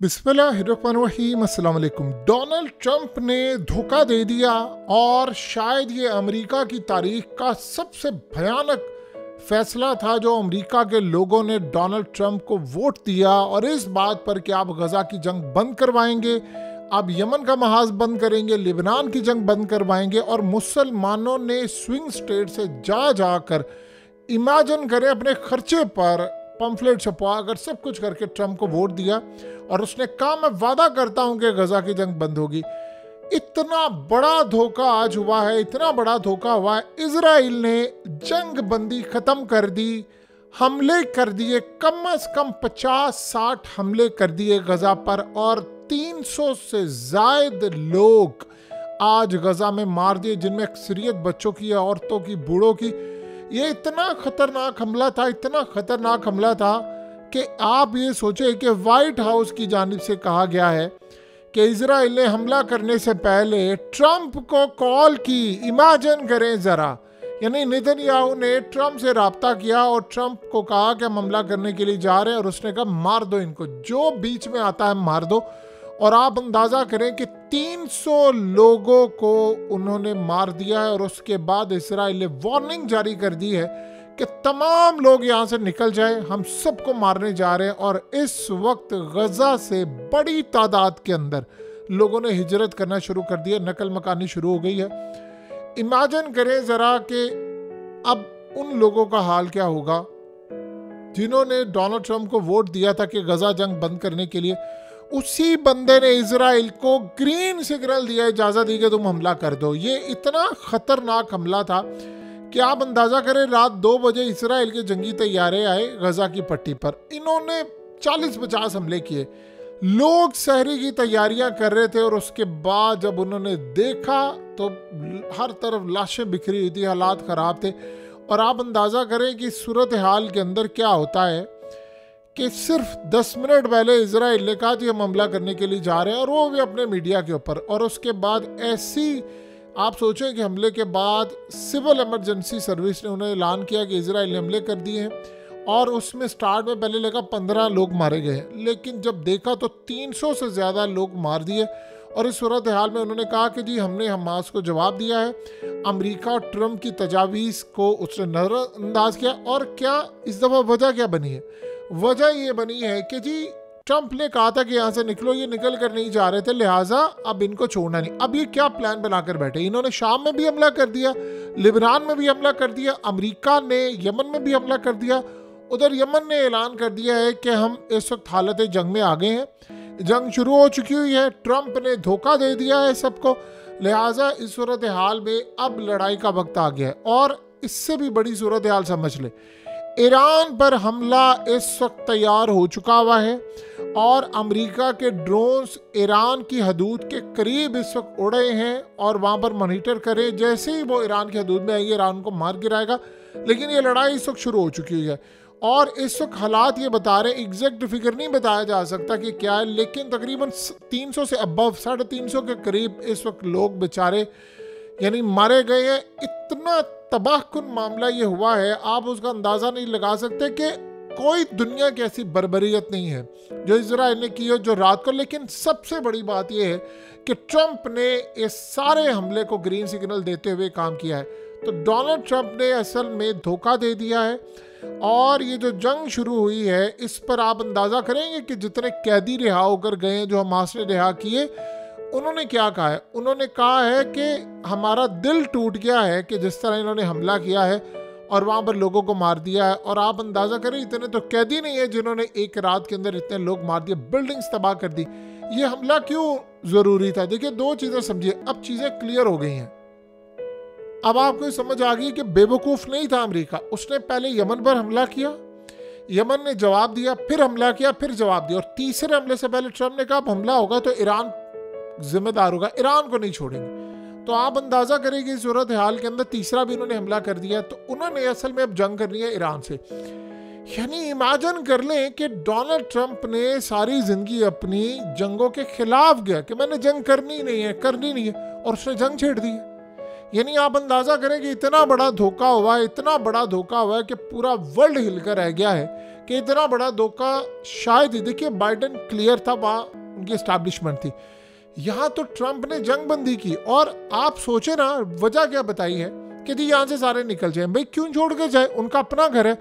बिस्मिल्लाहिर्रहमानिर्रहीम, अस्सलाम वालेकुम। डोनाल्ड ट्रंप ने धोखा दे दिया और शायद ये अमेरिका की तारीख का सबसे भयानक फैसला था जो अमेरिका के लोगों ने डोनाल्ड ट्रंप को वोट दिया, और इस बात पर कि आप गजा की जंग बंद करवाएंगे, आप यमन का महाज बंद करेंगे, लिबनान की जंग बंद करवाएंगे। और मुसलमानों ने स्विंग स्टेट से जाकर इमेजिन करें अपने खर्चे पर पंफलेट छपवा कर सब कुछ करके ट्रंप को वोट दिया, और उसने कहा मैं वादा करता हूं कि गजा की जंग बंद होगी। इतना बड़ा धोखा आज हुआ है, इतना बड़ा धोखा हुआ है। इजराइल ने जंग बंदी खत्म कर दी, हमले कर दिए, कम से कम 50-60 हमले कर दिए गजा पर, और 300 से ज्यादा लोग आज गजा में मार दिए, जिनमें अक्सरियत बच्चों की, औरतों की, बूढ़ों की। ये इतना खतरनाक हमला था, इतना खतरनाक हमला था कि आप ये सोचे कि व्हाइट हाउस की जानिब से कहा गया है कि इजराइल ने हमला करने से पहले ट्रंप को कॉल की। इमेजिन करें ज़रा, यानी नेतन्याहू ने ट्रंप से रब्ता किया और ट्रंप को कहा कि हम हमला करने के लिए जा रहे हैं, और उसने कहा मार दो इनको, जो बीच में आता है मार दो। और आप अंदाज़ा करें कि 300 लोगों को उन्होंने मार दिया है, और उसके बाद इजराइल ने वार्निंग जारी कर दी है कि तमाम लोग यहाँ से निकल जाए, हम सबको मारने जा रहे हैं। और इस वक्त गजा से बड़ी तादाद के अंदर लोगों ने हिजरत करना शुरू कर दिया, नकल मकानी शुरू हो गई है। इमेजिन करें ज़रा कि अब उन लोगों का हाल क्या होगा जिन्होंने डोनाल्ड ट्रंप को वोट दिया था कि गजा जंग बंद करने के लिए। उसी बंदे ने इजराइल को ग्रीन सिग्नल दिया, इजाज़त दी कि तुम हमला कर दो। ये इतना खतरनाक हमला था कि आप अंदाज़ा करें, रात 2 बजे इजराइल के जंगी तैयारे आए गजा की पट्टी पर। इन्होंने 40-50 हमले किए, लोग सहरी की तैयारियां कर रहे थे, और उसके बाद जब उन्होंने देखा तो हर तरफ लाशें बिखरी हुई थी, हालात ख़राब थे। और आप अंदाज़ा करें कि सूरत हाल के अंदर क्या होता है कि सिर्फ 10 मिनट पहले इजराइल ने कहा कि हम हमला करने के लिए जा रहे हैं, और वो भी अपने मीडिया के ऊपर। और उसके बाद ऐसी आप सोचें कि हमले के बाद सिविल इमरजेंसी सर्विस ने उन्हें ऐलान किया कि इजराइल ने हमले कर दिए हैं, और उसमें स्टार्ट में पहले लगा 15 लोग मारे गए, लेकिन जब देखा तो 300 से ज़्यादा लोग मार दिए। और इस सूरत हाल में उन्होंने कहा कि जी हमने हमास को जवाब दिया है। अमेरिका और ट्रंप की तजावीज़ को उसने नज़रअंदाज किया। और क्या इस दफ़ा वजह क्या बनी है? वजह ये बनी है कि जी ट्रंप ने कहा था कि यहाँ से निकलो, ये निकल कर नहीं जा रहे थे, लिहाजा अब इनको छोड़ना नहीं। अब ये क्या प्लान बनाकर बैठे, इन्होंने शाम में भी हमला कर दिया, लिबनान में भी हमला कर दिया, अमेरिका ने यमन में भी हमला कर दिया। उधर यमन ने ऐलान कर दिया है कि हम इस वक्त हालत जंग में आ गए हैं, जंग शुरू हो चुकी हुई है, ट्रंप ने धोखा दे दिया है सबको, लिहाजा इस सूरत हाल में अब लड़ाई का वक्त आ गया है। और इससे भी बड़ी सूरत हाल समझ ले, ईरान पर हमला इस वक्त तैयार हो चुका हुआ है, और अमेरिका के ड्रोन्स ईरान की हदूद के करीब इस वक्त उड़े हैं, और वहाँ पर मॉनिटर करें, जैसे ही वो ईरान की हदूद में आएंगे ईरान को मार गिराएगा। लेकिन ये लड़ाई इस वक्त शुरू हो चुकी है, और इस वक्त हालात ये बता रहे हैं, एग्जैक्ट फिगर नहीं बताया जा सकता कि क्या है, लेकिन तकरीबन 300 से अबव 350 के करीब इस वक्त लोग बेचारे यानी मारे गए हैं। इतना तबाहकुन मामला ये हुआ है, आप उसका अंदाज़ा नहीं लगा सकते कि कोई दुनिया की ऐसी बर्बरियत नहीं है जो इजराइल ने की हो जो रात को। लेकिन सबसे बड़ी बात यह है कि ट्रंप ने इस सारे हमले को ग्रीन सिग्नल देते हुए काम किया है। तो डोनाल्ड ट्रंप ने असल में धोखा दे दिया है, और ये जो जंग शुरू हुई है इस पर आप अंदाज़ा करेंगे कि जितने कैदी रिहा होकर गए हैं, जो हमास ने रिहा किए, उन्होंने क्या कहा है? उन्होंने कहा है कि हमारा दिल टूट गया है कि जिस तरह इन्होंने हमला किया है और वहाँ पर लोगों को मार दिया है। और आप अंदाज़ा करें, इतने तो कैदी नहीं है जिन्होंने एक रात के अंदर इतने लोग मार दिए, बिल्डिंग्स तबाह कर दी। ये हमला क्यों ज़रूरी था? देखिए, 2 चीज़ें समझिए, अब चीज़ें क्लियर हो गई हैं। अब आपको समझ आ गई कि बेवकूफ़ नहीं था अमेरिका। उसने पहले यमन पर हमला किया, यमन ने जवाब दिया, फिर हमला किया, फिर जवाब दिया, और तीसरे हमले से पहले ट्रंप ने कहा अब हमला होगा तो ईरान जिम्मेदार होगा, ईरान को नहीं छोड़ेंगे। तो आप अंदाज़ा करेंगे इस सूरत हाल के अंदर तीसरा भी उन्होंने हमला कर दिया। तो उन्होंने असल में अब जंग करनी है ईरान से। यानी इमेजिन कर लें कि डोनाल्ड ट्रंप ने सारी ज़िंदगी अपनी जंगों के खिलाफ गया कि मैंने जंग करनी नहीं है, और उसने जंग छेड़ दी है। यानी आप अंदाज़ा करें कि इतना बड़ा धोखा हुआ है, इतना बड़ा धोखा हुआ है कि पूरा वर्ल्ड हिलकर रह गया है कि इतना बड़ा धोखा शायद ही, देखिए बाइडेन क्लियर था, वहाँ उनकी एस्टैब्लिशमेंट थी, यहाँ तो ट्रंप ने जंग बंदी की। और आप सोचे ना वजह क्या बताई है कि जी यहाँ से सारे निकल जाए। भाई क्यों छोड़ के जाए, उनका अपना घर है।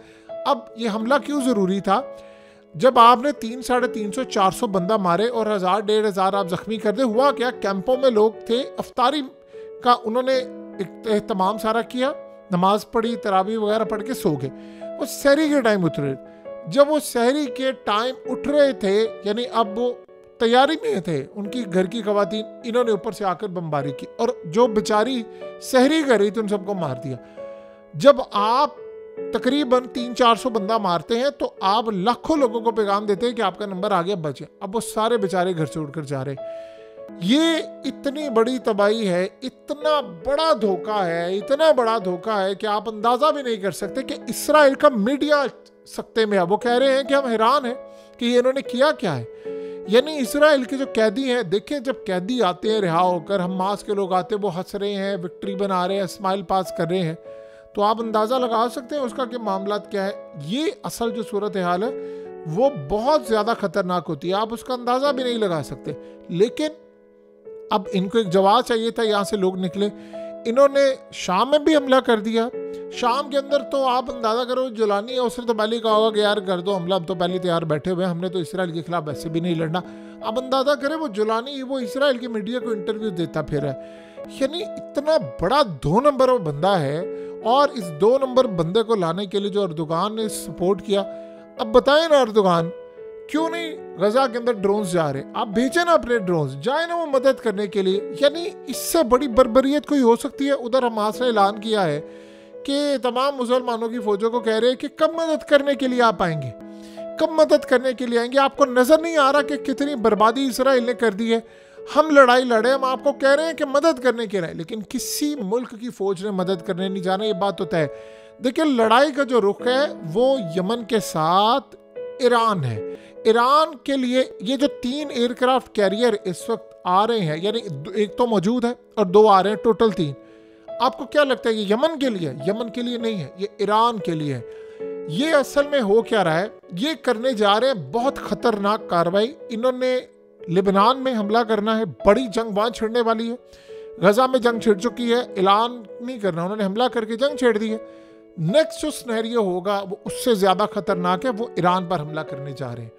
अब ये हमला क्यों जरूरी था? जब आपने 300, 350, 400 बंदा मारे और 1000, 1500 आप जख्मी कर दे, हुआ क्या? कैंपों में लोग थे, अफ्तारी का उन्होंने एहतमाम सारा किया, नमाज पढ़ी, तरावी वगैरह पढ़ के सो गए। वो सहरी के टाइम उतरे, जब वो सहरी के टाइम उठ रहे थे, यानी अब वो तैयारी में थे, उनकी घर की खवातीन, इन्होंने ऊपर से आकर बमबारी की और जो बेचारी सहरी कर रही थी उन सबको मार दिया। जब आप तकरीबन 300-400 बंदा मारते हैं तो आप लाखों लोगों को पैगाम देते हैं कि आपका नंबर आ गया, बचे। अब वो सारे बेचारे घर से उड़कर जा रहे। ये इतनी बड़ी तबाही है, इतना बड़ा धोखा है, इतना बड़ा धोखा है कि आप अंदाजा भी नहीं कर सकते कि इसराइल का मीडिया सकते में है। वो कह रहे हैं कि हम हैरान हैं कि ये इन्होंने किया क्या है। यानी इसराइल के जो कैदी हैं, देखें जब कैदी आते हैं रिहा होकर, हमास के लोग आते हैं, वो हंस रहे हैं, विक्ट्री बना रहे हैं, स्माइल पास कर रहे हैं, तो आप अंदाज़ा लगा सकते हैं उसका कि मामला क्या है। ये असल जो सूरत हाल है वो बहुत ज़्यादा ख़तरनाक होती है, आप उसका अंदाज़ा भी नहीं लगा सकते। लेकिन अब इनको एक जवाब चाहिए था, यहाँ से लोग निकले, इन्होंने शाम में भी हमला कर दिया। शाम के अंदर तो आप अंदाज़ा करो, जुलानी है उसने तो पहले कहा होगा कि यार कर दो हमला, हम तो पहले तैयार बैठे हुए हैं, हमने तो इसराइल के खिलाफ वैसे भी नहीं लड़ना। अब अंदाज़ा करें वो जुलानी वो इसराइल की मीडिया को इंटरव्यू देता फिर है। यानी इतना बड़ा 2 नंबर बंदा है, और इस 2 नंबर बंदे को लाने के लिए जो अर्दोगान ने सपोर्ट किया, अब बताएं ना अर्दोगान क्यों नहीं गजा के अंदर ड्रोन्स जा रहे? आप भेजें ना अपने ड्रोन्स, जाए ना वो मदद करने के लिए। यानी इससे बड़ी बर्बरियत कोई हो सकती है? उधर हमास ने ऐलान किया है कि तमाम मुसलमानों की फौजों को कह रहे हैं कि कब मदद करने के लिए आप आएंगे, कब मदद करने के लिए आएंगे? आपको नजर नहीं आ रहा कि कितनी बर्बादी इसराइल ने कर दी है? हम लड़ाई लड़े, हम आपको कह रहे हैं कि मदद करने के लिए, लेकिन किसी मुल्क की फौज ने मदद करने नहीं जाना, ये बात तो तय। देखिए लड़ाई का जो रुख है वो यमन के साथ ईरान है। ईरान के लिए ये जो 3 एयरक्राफ्ट कैरियर इस वक्त आ रहे हैं, यानी एक तो मौजूद है और 2 आ रहे हैं, टोटल 3। आपको क्या लगता है ये यमन के लिए? यमन के लिए नहीं है, ये ईरान के लिए है। ये असल में हो क्या रहा है, ये करने जा रहे हैं बहुत खतरनाक कार्रवाई। इन्होंने लेबनान में हमला करना है, बड़ी जंग वहां छिड़ने वाली है। गजा में जंग छिड़ चुकी है, ऐलान नहीं करना, उन्होंने हमला करके जंग छेड़ दी है। नेक्स्ट जो सिनेरियो होगा वो उससे ज्यादा खतरनाक है, वो ईरान पर हमला करने जा रहे हैं।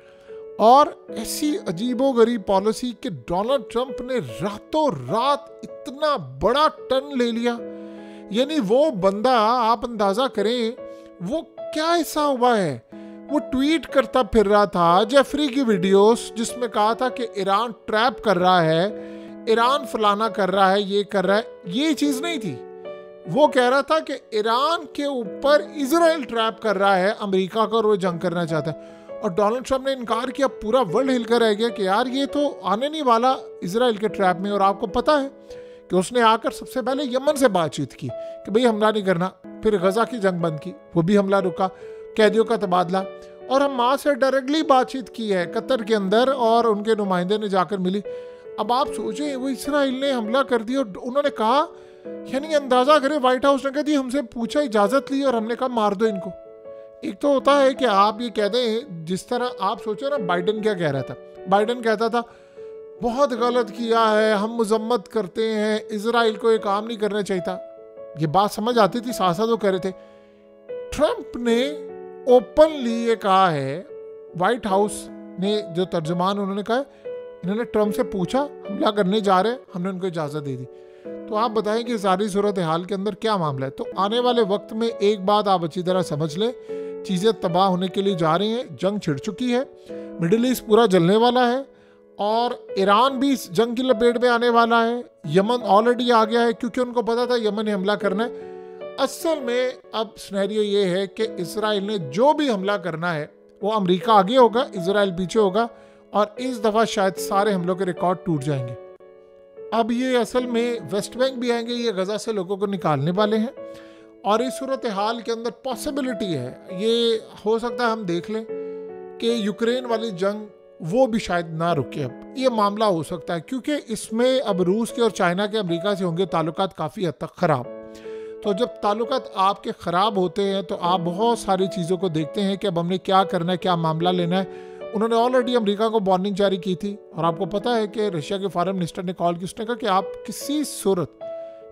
और ऐसी अजीबोगरीब पॉलिसी कि डोनाल्ड ट्रंप ने रातों रात इतना बड़ा टर्न ले लिया। यानी वो बंदा, आप अंदाजा करें वो क्या ऐसा हुआ है, वो ट्वीट करता फिर रहा था जेफरी की वीडियोस जिसमें कहा था कि ईरान ट्रैप कर रहा है, ईरान फलाना कर रहा है, ये कर रहा है। ये चीज़ नहीं थी, वो कह रहा था कि ईरान के ऊपर इजराइल ट्रैप कर रहा है अमेरिका का और वो जंग करना चाहता है। और डोनाल्ड ट्रंप ने इनकार किया, पूरा वर्ल्ड हिलकर रह गया कि यार ये तो आने नहीं वाला इजराइल के ट्रैप में। और आपको पता है कि उसने आकर सबसे पहले यमन से बातचीत की कि भाई हमला नहीं करना, फिर गजा की जंग बंद की, वो भी हमला रुका, कैदियों का तबादला, और हमास से डायरेक्टली बातचीत की है कतर के अंदर और उनके नुमाइंदे ने जाकर मिली। अब आप सोचें वो इसराइल ने हमला कर दिया और उन्होंने कहा, यानी अंदाजा करें व्हाइट हाउस ने कह दी हमसे पूछा, इजाजत ली और हमने कहा मार दो इनको। एक तो होता है कि आप ये कह दें, जिस तरह आप सोचो ना बाइडेन क्या कह रहा था, बाइडेन कहता था बहुत गलत किया है, हम मजम्मत करते हैं, इजराइल को ये काम नहीं करना चाहिए था। ये बात समझ आती थी, साथ साथ वो कह रहे थे। ट्रंप ने ओपनली ये कहा है, व्हाइट हाउस ने जो तर्जुमान उन्होंने कहा, इन्होंने ट्रंप से पूछा हमला करने जा रहे हैं, हमने उनको इजाज़त दे दी। तो आप बताएं कि सारी सूरत हाल के अंदर क्या मामला है। तो आने वाले वक्त में एक बात आप अच्छी तरह समझ लें, चीज़ें तबाह होने के लिए जा रही हैं, जंग छिड़ चुकी है, मिडिल ईस्ट पूरा जलने वाला है और ईरान भी इस जंग की लपेट में आने वाला है। यमन ऑलरेडी आ गया है क्योंकि उनको पता था यमन ने हमला करना है। असल में अब सिनेरियो ये है कि इसराइल ने जो भी हमला करना है वो अमेरिका आगे होगा, इसराइल पीछे होगा, और इस दफ़ा शायद सारे हमलों के रिकॉर्ड टूट जाएंगे। अब ये असल में वेस्ट बैंक भी आएंगे, ये गजा से लोगों को निकालने वाले हैं। और इस सूरत हाल के अंदर पॉसिबिलिटी है, ये हो सकता है हम देख लें कि यूक्रेन वाली जंग वो भी शायद ना रुके। अब ये मामला हो सकता है क्योंकि इसमें अब रूस के और चाइना के अमेरिका से होंगे ताल्लुकात काफ़ी हद तक ख़राब। तो जब ताल्लुकात आपके ख़राब होते हैं तो आप बहुत सारी चीज़ों को देखते हैं कि अब हमने क्या करना है, क्या मामला लेना है। उन्होंने ऑलरेडी अमेरिका को वार्निंग जारी की थी और आपको पता है कि रशिया के फॉरेन मिनिस्टर ने कॉल की, उसने कहा कि आप किसी सूरत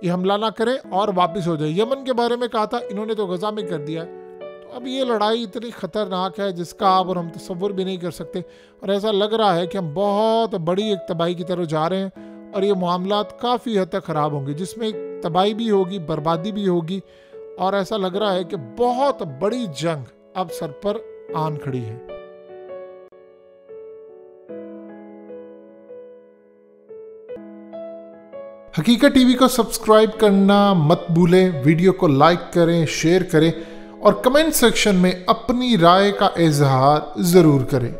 ये हमला ना करें और वापस हो जाए। यमन के बारे में कहा था, इन्होंने तो गजा में कर दिया है। तो अब ये लड़ाई इतनी ख़तरनाक है जिसका आप और हम तसव्वुर भी नहीं कर सकते, और ऐसा लग रहा है कि हम बहुत बड़ी एक तबाही की तरफ जा रहे हैं और ये मामलात काफ़ी हद तक ख़राब होंगे, जिसमें एक तबाही भी होगी, बर्बादी भी होगी, और ऐसा लग रहा है कि बहुत बड़ी जंग अब सर पर आन खड़ी है। हकीकत टीवी को सब्सक्राइब करना मत भूलें, वीडियो को लाइक करें, शेयर करें और कमेंट सेक्शन में अपनी राय का इजहार ज़रूर करें।